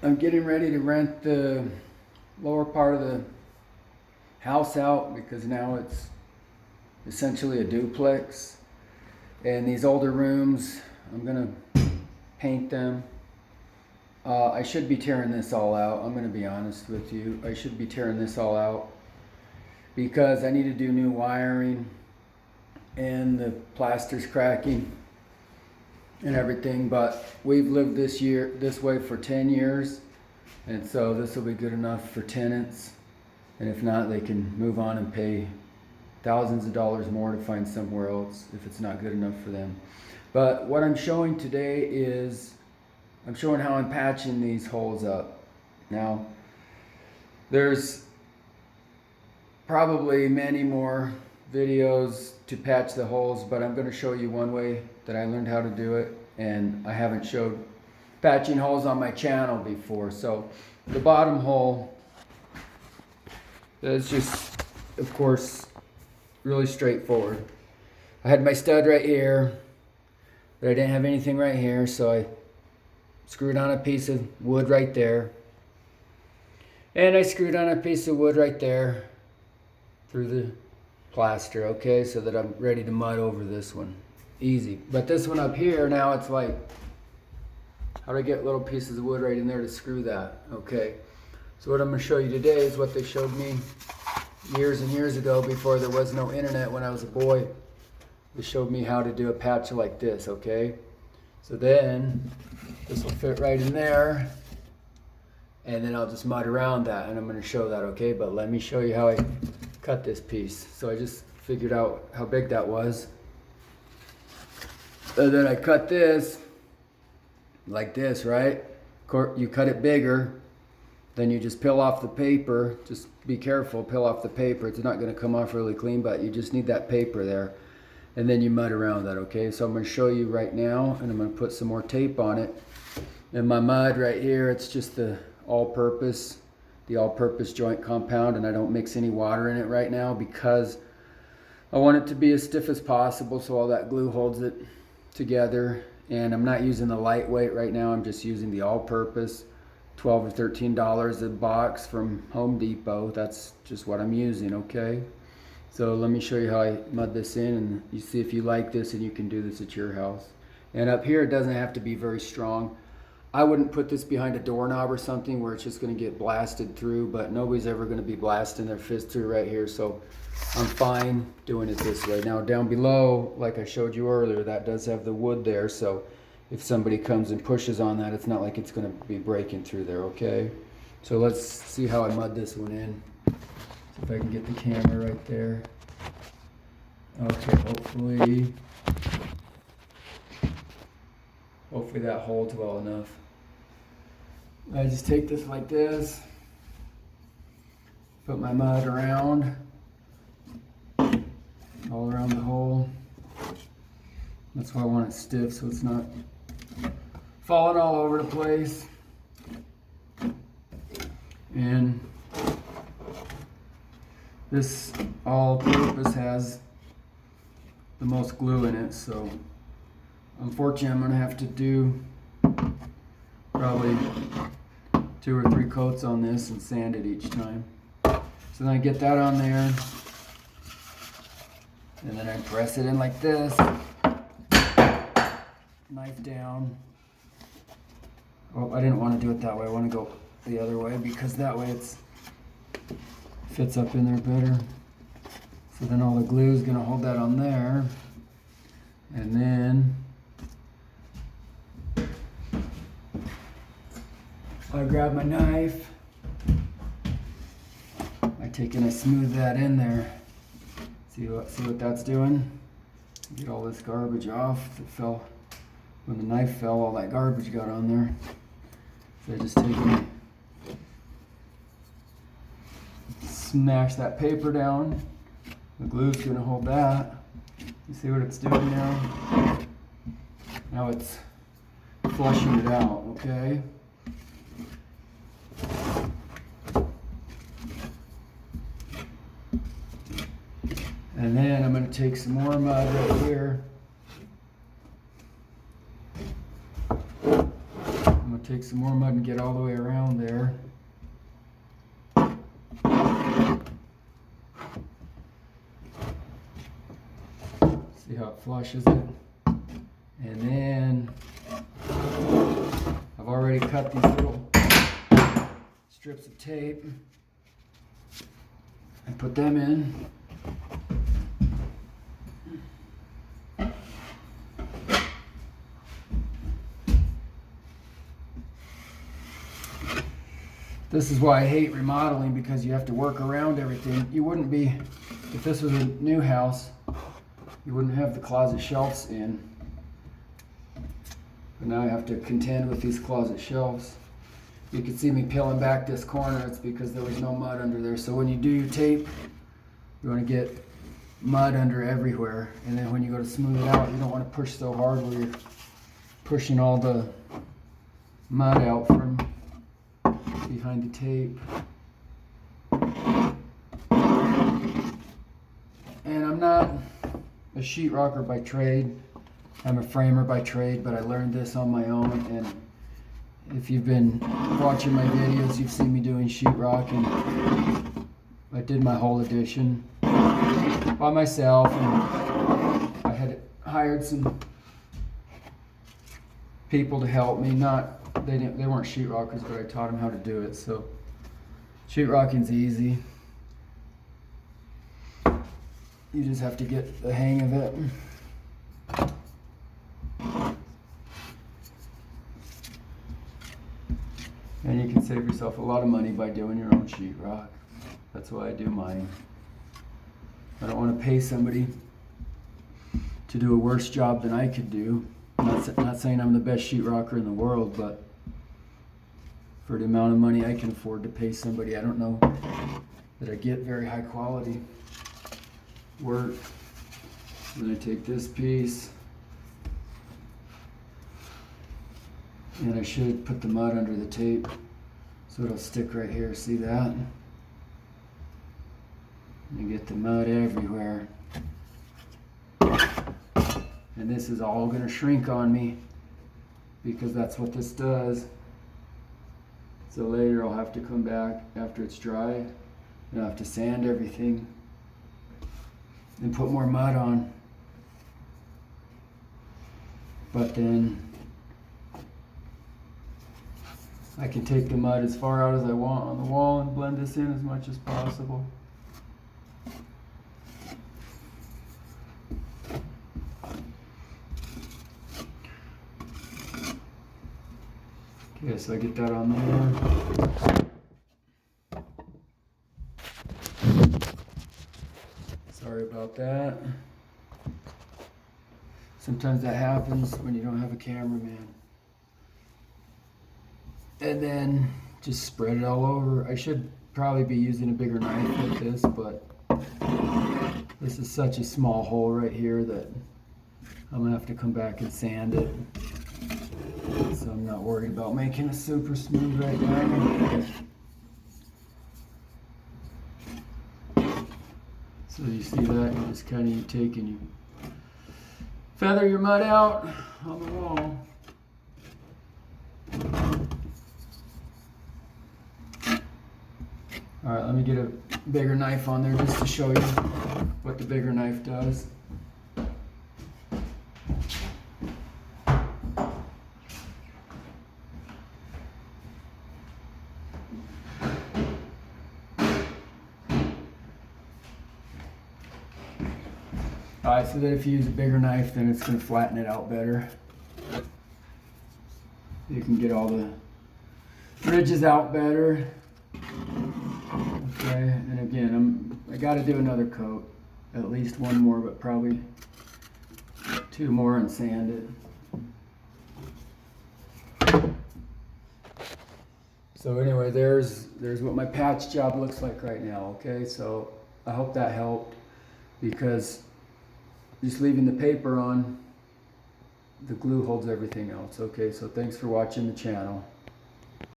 I'm getting ready to rent the lower part of the house out because now it's essentially a duplex. And these older rooms, I'm gonna paint them. I should be tearing this all out. I'm gonna be honest with you. I should be tearing this all out because I need to do new wiring and the plaster's cracking and everything. But we've lived this way for 10 years, and so this will be good enough for tenants. And if not, they can move on and pay thousands of dollars more to find somewhere else if it's not good enough for them. But what I'm showing today is I'm showing how I'm patching these holes up. Now, there's probably many more videos to patch the holes, but I'm going to show you one way that I learned how to do it, and I haven't showed patching holes on my channel before. So the bottom hole is just, of course, really straightforward. I had my stud right here, but I didn't have anything right here, so I screwed on a piece of wood right there, and I screwed on a piece of wood right there through the plaster, okay, so that I'm ready to mud over this one. Easy. But this one up here, now it's like, how do I get little pieces of wood right in there to screw that? Okay, so what I'm going to show you today is what they showed me years and years ago before there was no internet when I was a boy. They showed me how to do a patch like this, okay? So then this will fit right in there, and then I'll just mud around that, and I'm going to show that, okay? But let me show you how I cut this piece. So I just figured out how big that was. And then I cut this like this, right? You cut it bigger, then you just peel off the paper. Just be careful, peel off the paper. It's not going to come off really clean, but you just need that paper there. And then you mud around that, okay? So I'm going to show you right now, and I'm going to put some more tape on it. And my mud right here, it's just the all-purpose joint compound, and I don't mix any water in it right now because I want it to be as stiff as possible so all that glue holds it together. And I'm not using the lightweight right now. I'm just using the all-purpose, $12 or $13 a box from Home Depot. That's just what I'm using, okay? So let me show you how I mud this in, and you see if you like this, and you can do this at your house. And up here, it doesn't have to be very strong. I wouldn't put this behind a doorknob or something where it's just going to get blasted through, but nobody's ever going to be blasting their fist through right here, so I'm fine doing it this way. Now down below, like I showed you earlier, that does have the wood there, so if somebody comes and pushes on that, it's not like it's going to be breaking through there, okay? So let's see how I mud this one in. See if I can get the camera right there. Okay, hopefully that holds well enough. I just take this like this, put my mud around, all around the hole. That's why I want it stiff so it's not falling all over the place. And this all-purpose has the most glue in it, so unfortunately I'm going to have to do probably 2 or 3 coats on this and sand it each time. So then I get that on there, and then I press it in like this, knife down. Oh, I didn't want to do it that way. I want to go the other way because that way it fits up in there better. So then all the glue is going to hold that on there, and then I grab my knife, I take and I smooth that in there. See what that's doing? Get all this garbage off that fell. When the knife fell, all that garbage got on there. So I just take and smash that paper down. The glue's gonna hold that. You see what it's doing now? Now it's flushing it out, okay? And then I'm going to take some more mud right here. I'm going want to take some more mud and get all the way around there. See how it flushes it? And then I've already cut these little strips of tape and put them in. This is why I hate remodeling, because you have to work around everything. You wouldn't be, if this was a new house, you wouldn't have the closet shelves in. But now I have to contend with these closet shelves. You can see me peeling back this corner. It's because there was no mud under there. So when you do your tape, you want to get mud under everywhere. And then when you go to smooth it out, you don't want to push so hard where you're pushing all the mud out from behind the tape. And I'm not a sheetrocker by trade. I'm a framer by trade, but I learned this on my own. And if you've been watching my videos, you've seen me doing sheetrock, and I did my whole addition by myself, and I had hired some people to help me. They weren't sheetrockers, but I taught them how to do it. So sheetrocking's easy. You just have to get the hang of it. And you can save yourself a lot of money by doing your own sheetrock. That's why I do mine. I don't want to pay somebody to do a worse job than I could do. I'm not saying I'm the best sheetrocker in the world, but for the amount of money I can afford to pay somebody, I don't know that I get very high quality work. Then I take this piece, and I should put the mud under the tape so it'll stick right here. See that? And get the mud everywhere. And this is all going to shrink on me because that's what this does. So later I'll have to come back after it's dry, and I'll have to sand everything and put more mud on. But then I can take the mud as far out as I want on the wall and blend this in as much as possible. Okay, so I get that on there. Sorry about that. Sometimes that happens when you don't have a cameraman. And then just spread it all over. I should probably be using a bigger knife like this, but this is such a small hole right here that I'm gonna have to come back and sand it. So I'm not worried about making it super smooth right now. So you see that, you just kind of take and you feather your mud out on the wall. All right, let me get a bigger knife on there just to show you what the bigger knife does. Alright, so that if you use a bigger knife, then it's going to flatten it out better. You can get all the ridges out better. Okay, and again, I got to do another coat. At least one more, but probably two more and sand it. So anyway, there's what my patch job looks like right now, okay? So I hope that helped, because just leaving the paper on, the glue holds everything else. Okay, so thanks for watching the channel.